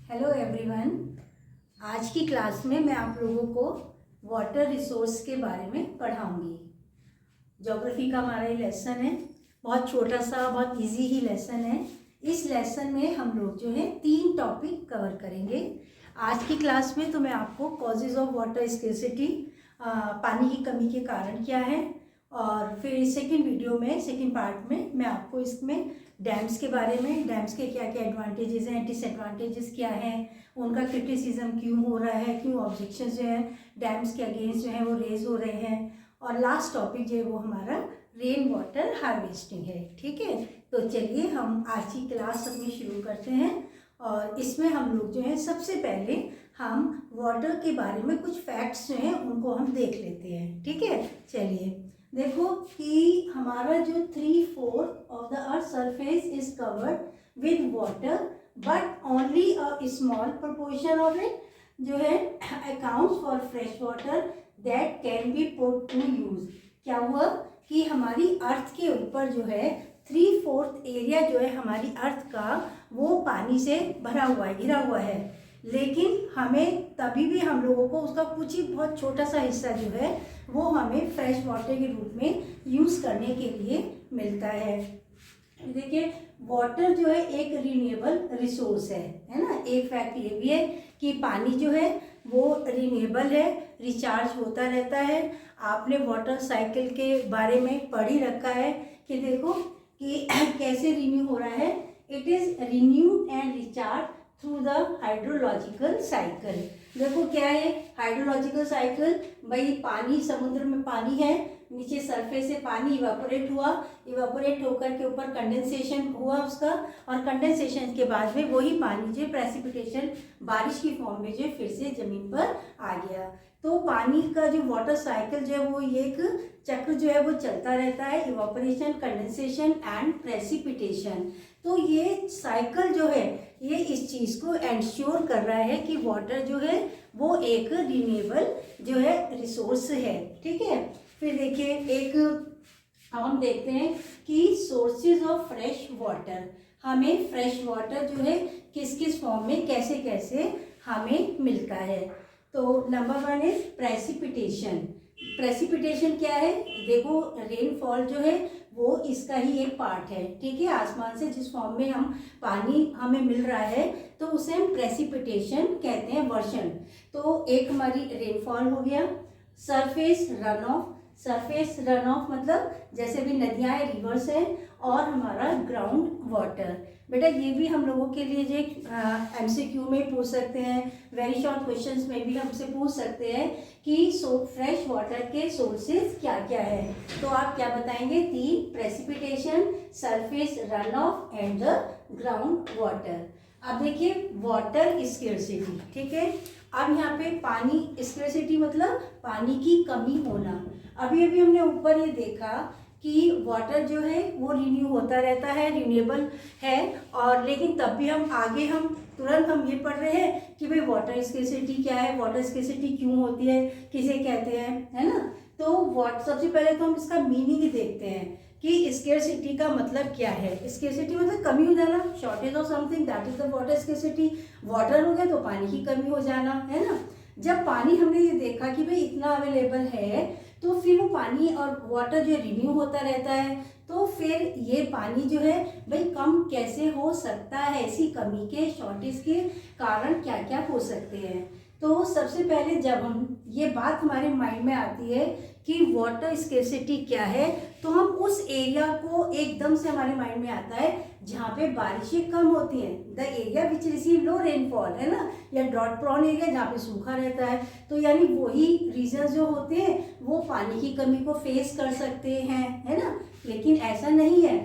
Hello everyone. आज की class में मैं आप लोगों को वाटर रिसोर्स के बारे में पढ़ाऊंगी। ज्योग्राफी का हमारा ये लेसन है, बहुत छोटा सा, बहुत इजी ही लेसन है। इस लेसन में हम लोग जो है 3 टॉपिक कवर करेंगे। आज की क्लास में तो मैं आपको कॉजेज ऑफ वाटर स्केर्सिटी, पानी की कमी के कारण क्या है, और फिर सेकंड वीडियो में, सेकंड पार्ट में मैं आपको इसमें डैम्स के बारे में, डैम्स के क्या क्या एडवांटेजेस हैं, डिसएडवांटेजेस क्या हैं, उनका क्रिटिसिज्म क्यों हो रहा है, क्यों ऑब्जेक्शंस जो है डैम्स के अगेंस्ट जो है वो रेज हो रहे हैं, और लास्ट टॉपिक जो है वो हमारा रेन वाटर हार्वेस्टिंग है। ठीक है, तो चलिए हम आज की क्लास अपनी शुरू करते हैं। और इसमें हम लोग जो है सबसे पहले हम वाटर के बारे में कुछ फैक्ट्स जो हैं उनको हम देख लेते हैं। ठीक है, चलिए देखो कि हमारा जो 3/4 of the earth surface is covered with water, but only a small proportion of it जो है accounts for fresh water that can be put to use. क्या हुआ कि हमारी अर्थ के ऊपर जो है 3/4 एरिया जो है हमारी अर्थ का वो पानी से भरा हुआ है, घिरा हुआ है, लेकिन हमें तभी भी हम लोगों को उसका कुछ ही बहुत छोटा सा हिस्सा जो है वो हमें फ्रेश वाटर के रूप में यूज़ करने के लिए मिलता है। देखिए, वाटर जो है एक रिन्यूएबल रिसोर्स है ना। एक फैक्ट ये भी है कि पानी जो है वो रिन्यूएबल है, रिचार्ज होता रहता है। आपने वाटर साइकिल के बारे में पढ़ ही रखा है कि देखो कि कैसे रिन्यू हो रहा है। It is renewed and recharge through the hydrological cycle. देखो क्या है हाइड्रोलॉजिकल साइकिल, भाई पानी, समुद्र में पानी है, नीचे सरफेस से पानी इवापोरेट हुआ, इवापोरेट होकर के ऊपर कंडेंसेशन हुआ उसका, और कंडेंसेशन के बाद में वही पानी जो प्रेसिपिटेशन बारिश की फॉर्म में जो फिर से जमीन पर आ गया। तो पानी का जो वाटर साइकिल जो है वो ये एक चक्र जो है वो चलता रहता है, इवापोरेशन, कंडेंसेशन एंड प्रेसिपिटेशन। तो ये साइकिल जो है ये इस चीज़ को एंश्योर कर रहा है कि वाटर जो है वो एक रिन्यूएबल जो है रिसोर्स है। ठीक है, फिर देखिए एक हम देखते हैं कि सोर्सेज ऑफ फ्रेश वाटर, हमें फ्रेश वाटर जो है किस किस फॉर्म में, कैसे कैसे हमें मिलता है। तो नंबर 1 इज प्रेसिपिटेशन। प्रेसिपिटेशन क्या है? देखो रेनफॉल जो है वो इसका ही एक पार्ट है। ठीक है, आसमान से जिस फॉर्म में हम पानी हमें मिल रहा है तो उसे हम प्रेसिपिटेशन कहते हैं, वर्षण। तो एक हमारी रेनफॉल हो गया। Surface run of, surface run of मतलब जैसे भी नदियाँ हैं, रिवर्स है, और हमारा ग्राउंड वाटर। बेटा ये भी हम लोगों के लिए जो एमसीक्यू में पूछ सकते हैं, वेरी शॉर्ट क्वेश्चंस में भी हमसे पूछ सकते हैं कि फ्रेश वाटर के सोर्सेज क्या क्या है। तो आप क्या बताएंगे? 3, precipitation, surface run of and the ground water. अब देखिए वाटर स्केर्सिटी। ठीक है, अब यहाँ पे पानी स्केर्सिटी मतलब पानी की कमी होना। अभी अभी हमने ऊपर ये देखा कि वाटर जो है वो रिन्यू होता रहता है, रिन्यूएबल है, और लेकिन तब भी हम आगे हम तुरंत हम ये पढ़ रहे हैं कि भाई वाटर स्केर्सिटी क्या है, वाटर स्केर्सिटी क्यों होती है, किसे कहते हैं, है ना। तो सबसे पहले तो हम इसका मीनिंग देखते हैं कि स्केर्सिटी का मतलब क्या है। स्केर्सिटी मतलब कमी हो जाना, shortage of something, that is the water scarcity. Water हो गया तो पानी की कमी हो जाना, है ना। जब पानी हमने ये देखा कि भाई इतना अवेलेबल है तो फिर वो पानी और वाटर जो रिन्यू होता रहता है, तो फिर ये पानी जो है भाई कम कैसे हो सकता है, ऐसी कमी के, शॉर्टेज के कारण क्या क्या हो सकते हैं। तो सबसे पहले जब हम ये बात हमारे माइंड में आती है कि वाटर स्केर्सिटी क्या है, तो हम उस एरिया को एकदम से हमारे माइंड में आता है जहाँ पे बारिशें कम होती हैं, the area which receive low rainfall, है ना, या ड्रॉट प्रोन एरिया जहाँ पे सूखा रहता है। तो यानी वही रीजन जो होते हैं वो पानी की कमी को फेस कर सकते हैं, है ना, लेकिन ऐसा नहीं है।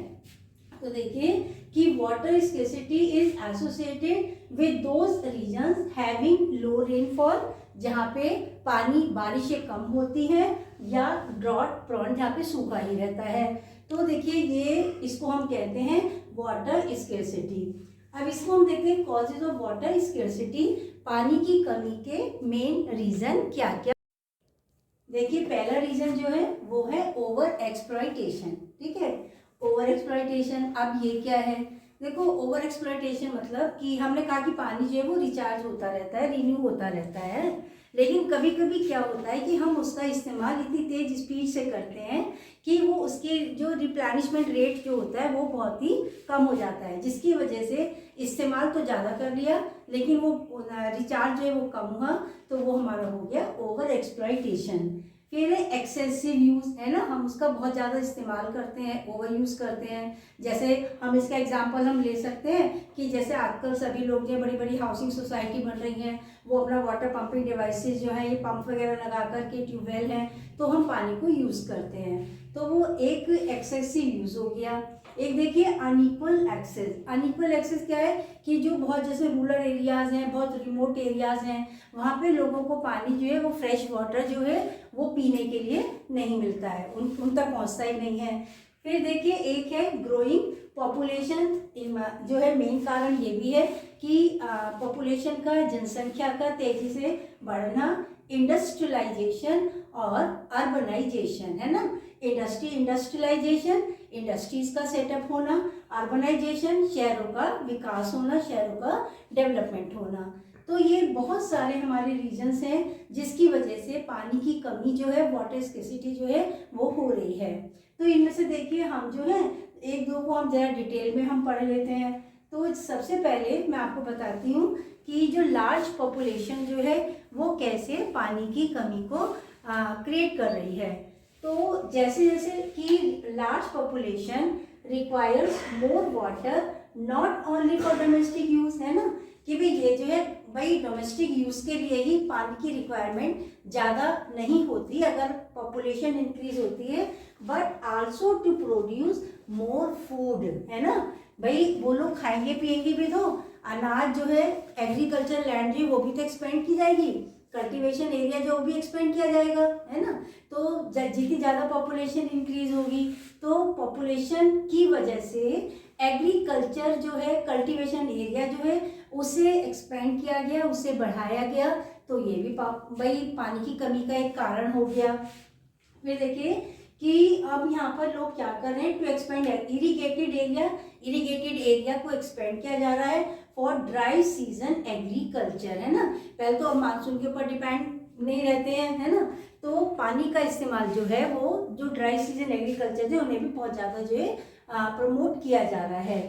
तो देखिए कि water scarcity is associated with those regions having low rainfall, जहाँ पे पानी, बारिशें कम होती हैं, या ड्रॉट प्रोन जहाँ पे सूखा ही रहता है। तो देखिए ये इसको हम कहते हैं वाटर स्केर्सिटी। अब इसको हम देखते हैं कॉजेज ऑफ वाटर स्केर्सिटी, पानी की कमी के मेन रीजन क्या क्या। देखिए पहला रीजन जो है वो है ओवर एक्सप्लॉइटेशन। ठीक है, ओवर एक्सप्लॉइटेशन। अब ये क्या है? देखो ओवर एक्सप्लॉयटेशन मतलब कि हमने कहा कि पानी जो है वो रिचार्ज होता रहता है, रिन्यू होता रहता है, लेकिन कभी कभी क्या होता है कि हम उसका इस्तेमाल इतनी तेज स्पीड से करते हैं कि वो उसके जो रिप्लेनिशमेंट रेट जो होता है वो बहुत ही कम हो जाता है, जिसकी वजह से इस्तेमाल तो ज़्यादा कर लिया लेकिन वो रिचार्ज जो है वो कम हुआ, तो वो हमारा हो गया ओवर एक्सप्लॉयटेशन। फिर एक्सेसिव यूज़ है ना, हम उसका बहुत ज़्यादा इस्तेमाल करते हैं, ओवर यूज़ करते हैं। जैसे हम इसका एग्जांपल हम ले सकते हैं कि जैसे आजकल सभी लोग जो बड़ी बड़ी हाउसिंग सोसाइटी बन रही हैं, वो अपना वाटर पंपिंग डिवाइसेस जो है ये पंप वगैरह लगा करके, ट्यूबवेल हैं, तो हम पानी को यूज़ करते हैं, तो वो एक एक्सेसिव यूज़ हो गया। एक देखिए अनइक्वल एक्सेस। अनइक्वल एक्सेस क्या है कि जो बहुत जैसे रूरल एरियाज़ हैं, बहुत रिमोट एरियाज़ हैं, वहाँ पे लोगों को पानी जो है वो फ्रेश वाटर जो है वो पीने के लिए नहीं मिलता है, उन तक पहुँचता ही नहीं है। फिर देखिए एक है ग्रोइंग पॉपुलेशन, जो है मेन कारण ये भी है कि पॉपुलेशन का, जनसंख्या का तेजी से बढ़ना, इंडस्ट्रियलाइजेशन और अर्बनाइजेशन, है ना। इंडस्ट्रियलाइजेशन, इंडस्ट्रीज का सेटअप होना, अर्बनाइजेशन शहरों का विकास होना, शहरों का डेवलपमेंट होना। तो ये बहुत सारे हमारे रीजन्स हैं जिसकी वजह से पानी की कमी जो है, वाटर स्केसिटी जो है वो हो रही है। तो इनमें से देखिए हम जो है एक दो को हम ज़रा डिटेल में हम पढ़ लेते हैं। तो सबसे पहले मैं आपको बताती हूँ कि जो लार्ज पॉपुलेशन जो है वो कैसे पानी की कमी को क्रिएट कर रही है। तो जैसे जैसे कि large population requires more water not only for domestic use, है ना, कि भाई ये जो है भाई डोमेस्टिक यूज़ के लिए ही पानी की रिक्वायरमेंट ज़्यादा नहीं होती अगर पॉपुलेशन इंक्रीज होती है, but also to produce more food, है ना। भाई वो लोग खाएंगे पिएंगे भी तो अनाज जो है, एग्रीकल्चर लैंड जो वो भी तो एक्सपेंड की जाएगी, कल्टीवेशन एरिया जो भी एक्सपेंड किया जाएगा, है ना। तो जितनी ज़्यादा पॉपुलेशन इंक्रीज होगी तो पॉपुलेशन की वजह से एग्रीकल्चर जो है, कल्टीवेशन एरिया जो है उसे एक्सपेंड किया गया, उसे बढ़ाया गया, तो ये भी भाई पानी की कमी का एक कारण हो गया। फिर देखिए कि अब यहाँ पर लोग क्या कर रहे हैं, टू एक्सपेंड इरीगेटेड एरिया को एक्सपेंड किया जा रहा है फॉर ड्राई सीजन एग्रीकल्चर, है ना। पहले तो अब मानसून के ऊपर डिपेंड नहीं रहते हैं, है ना, तो पानी का इस्तेमाल जो है वो जो ड्राई सीजन एग्रीकल्चर है उन्हें भी बहुत ज़्यादा जो है प्रमोट किया जा रहा है।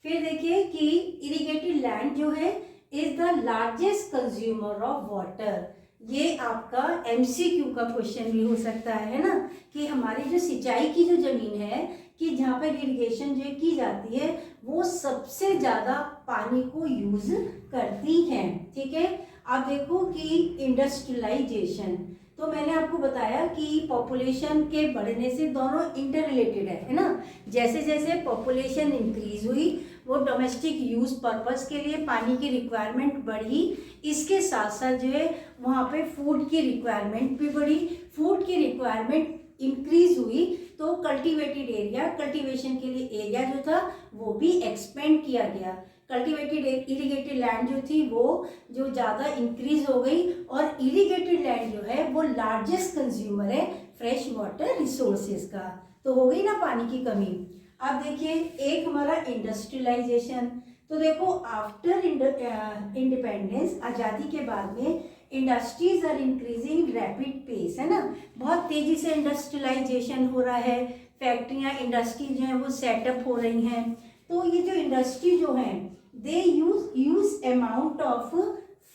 फिर देखिए कि इरीगेटेड लैंड जो है is the largest consumer of water. ये आपका MCQ का क्वेश्चन भी हो सकता है ना, कि हमारी जो सिंचाई की जो ज़मीन है कि जहाँ पर इरिगेशन जो की जाती है वो सबसे ज़्यादा पानी को यूज़ करती हैं, ठीक है। अब देखो कि इंडस्ट्रियलाइजेशन, तो मैंने आपको बताया कि पॉपुलेशन के बढ़ने से दोनों इंटर रिलेटेड है ना। जैसे जैसे पॉपुलेशन इंक्रीज हुई वो डोमेस्टिक यूज़ पर्पस के लिए पानी की रिक्वायरमेंट बढ़ी, इसके साथ साथ जो है वहाँ पे फूड की रिक्वायरमेंट भी बढ़ी। फूड की रिक्वायरमेंट इंक्रीज हुई तो कल्टीवेटेड एरिया, कल्टीवेशन के लिए एरिया जो था वो भी एक्सपेंड किया गया। कल्टीवेटेड इरीगेटेड लैंड जो थी वो जो ज़्यादा इंक्रीज हो गई, और इरीगेटेड लैंड जो है वो लार्जेस्ट कंज्यूमर है फ्रेश वाटर रिसोर्सेज का, तो हो गई ना पानी की कमी। अब देखिए एक हमारा इंडस्ट्रियलाइजेशन, तो देखो आफ्टर इंडिपेंडेंस, आज़ादी के बाद में industries are increasing rapid pace, है ना, बहुत तेज़ी से इंडस्ट्रियलाइजेशन हो रहा है, फैक्ट्रियाँ इंडस्ट्री जो हैं वो सेटअप हो रही हैं। तो ये जो इंडस्ट्री जो हैं they use amount of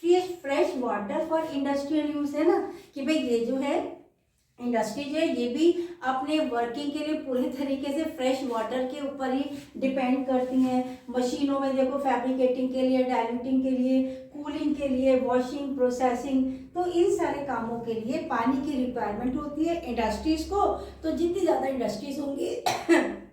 fresh water for industrial use, है ना, कि भाई ये जो है इंडस्ट्री जो है ये भी अपने वर्किंग के लिए पूरे तरीके से फ्रेश वाटर के ऊपर ही डिपेंड करती हैं। मशीनों में देखो फैब्रिकेटिंग के लिए, डाइल्यूटिंग के लिए, कूलिंग के लिए, वॉशिंग, प्रोसेसिंग, तो इन सारे कामों के लिए पानी की रिक्वायरमेंट होती है इंडस्ट्रीज़ को। तो जितनी ज़्यादा इंडस्ट्रीज होंगी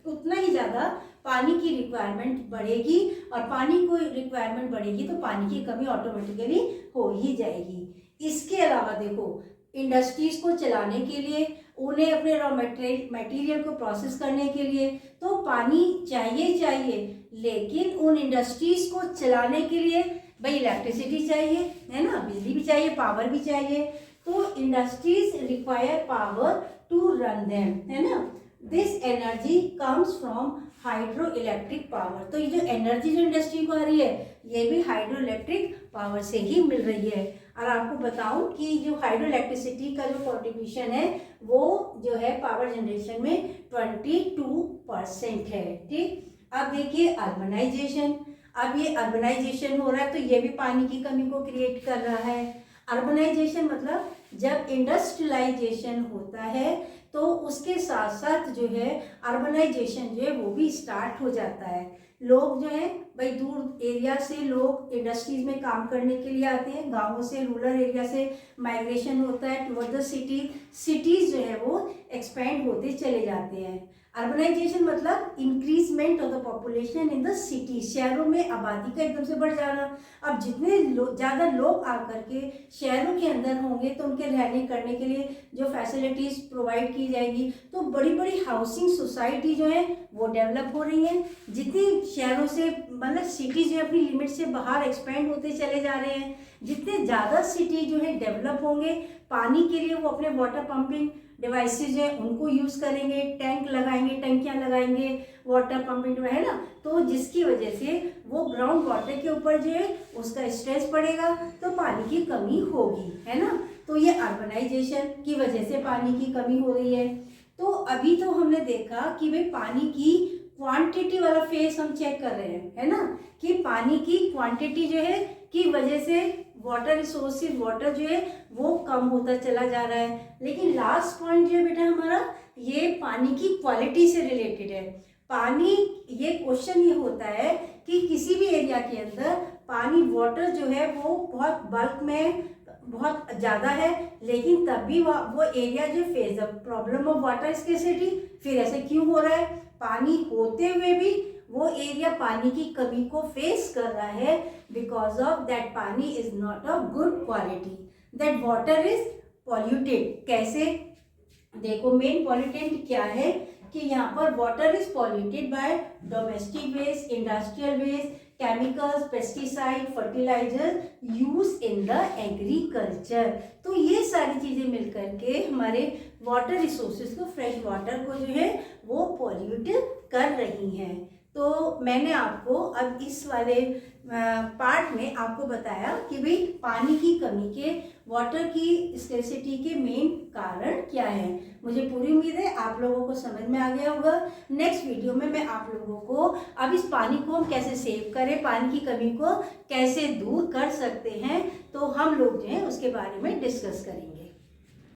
उतना ही ज़्यादा पानी की रिक्वायरमेंट बढ़ेगी, और पानी को रिक्वायरमेंट बढ़ेगी तो पानी की कमी ऑटोमेटिकली हो ही जाएगी। इसके अलावा देखो इंडस्ट्रीज को चलाने के लिए, उन्हें अपने रॉ मटेरियल को प्रोसेस करने के लिए तो पानी चाहिए, लेकिन उन इंडस्ट्रीज को चलाने के लिए भाई इलेक्ट्रिसिटी चाहिए, है ना, बिजली भी चाहिए, पावर भी चाहिए। तो industries require power to run them, है ना। This energy comes from hydro electric power. तो ये जो एनर्जी जो इंडस्ट्री को आ रही है ये भी हाइड्रो इलेक्ट्रिक पावर से ही मिल रही है। और आपको बताऊं कि जो हाइड्रो इलेक्ट्रिसिटी का जो कॉन्ट्रीब्यूशन है वो जो है पावर जनरेशन में 22% है। ठीक, अब देखिए अर्बनाइजेशन। अब ये अर्बनाइजेशन हो रहा है तो ये भी पानी की कमी को क्रिएट कर रहा है। अर्बनाइजेशन मतलब जब इंडस्ट्रियलाइजेशन होता है तो उसके साथ साथ जो है अर्बनाइजेशन जो है वो भी स्टार्ट हो जाता है। लोग जो है भाई दूर एरिया से लोग इंडस्ट्रीज में काम करने के लिए आते हैं, गांवों से रूरल एरिया से माइग्रेशन होता है टुवर्ड द सिटी। सिटीज जो है वो एक्सपेंड होते चले जाते हैं। अर्बनाइजेशन मतलब increment of the population in the city, शहरों में आबादी का एकदम से बढ़ जाना। अब जितने ज़्यादा लोग आकर के शहरों के अंदर होंगे तो उनके रहने करने के लिए जो फैसिलिटीज़ प्रोवाइड की जाएगी, तो बड़ी बड़ी हाउसिंग सोसाइटी जो है वो डेवलप हो रही हैं। जितनी शहरों से मतलब सिटी जो है अपनी लिमिट से बाहर एक्सपेंड होते चले जा रहे हैं। जितने ज़्यादा सिटी जो है डेवलप होंगे, पानी के लिए वो अपने वाटर पंपिंग डिवाइसेज है उनको यूज़ करेंगे, टैंक लगाएंगे, टंकियाँ लगाएंगे, वाटर पंपिंग है ना, तो जिसकी वजह से वो ग्राउंड वाटर के ऊपर जो है उसका स्ट्रेस पड़ेगा तो पानी की कमी होगी, है ना। तो ये अर्बनाइजेशन की वजह से पानी की कमी हो रही है। तो अभी तो हमने देखा कि भाई पानी की क्वांटिटी वाला फेस हम चेक कर रहे हैं, है ना, कि पानी की क्वांटिटी जो है की वजह से वाटर रिसोर्सेज वाटर जो है वो कम होता चला जा रहा है। लेकिन लास्ट पॉइंट जो है बेटा हमारा ये पानी की क्वालिटी से रिलेटेड है। पानी, ये क्वेश्चन ये होता है कि किसी भी एरिया के अंदर पानी वाटर जो है वो बहुत बल्क में बहुत ज़्यादा है, लेकिन तब भी वो एरिया जो face the problem of water scarcity. फिर ऐसे क्यों हो रहा है? पानी होते हुए भी वो एरिया पानी की कमी को फेस कर रहा है बिकॉज ऑफ दैट पानी is not of good quality, that water is polluted. कैसे? देखो मेन पॉल्यूटेंट क्या है कि यहाँ पर water is polluted by domestic waste, industrial waste, chemicals, pesticide, fertiliser use in the agriculture. तो ये सारी चीज़ें मिलकर के हमारे वाटर रिसोर्सेज को, फ्रेश वाटर को जो है वो पॉल्यूट कर रही हैं। तो मैंने आपको अब इस वाले पार्ट में आपको बताया कि भाई पानी की कमी के, वाटर की स्केर्सिटी के मेन कारण क्या है। मुझे पूरी उम्मीद है आप लोगों को समझ में आ गया होगा। नेक्स्ट वीडियो में मैं आप लोगों को अब इस पानी को हम कैसे सेव करें, पानी की कमी को कैसे दूर कर सकते हैं, तो हम लोग जो है उसके बारे में डिस्कस करेंगे।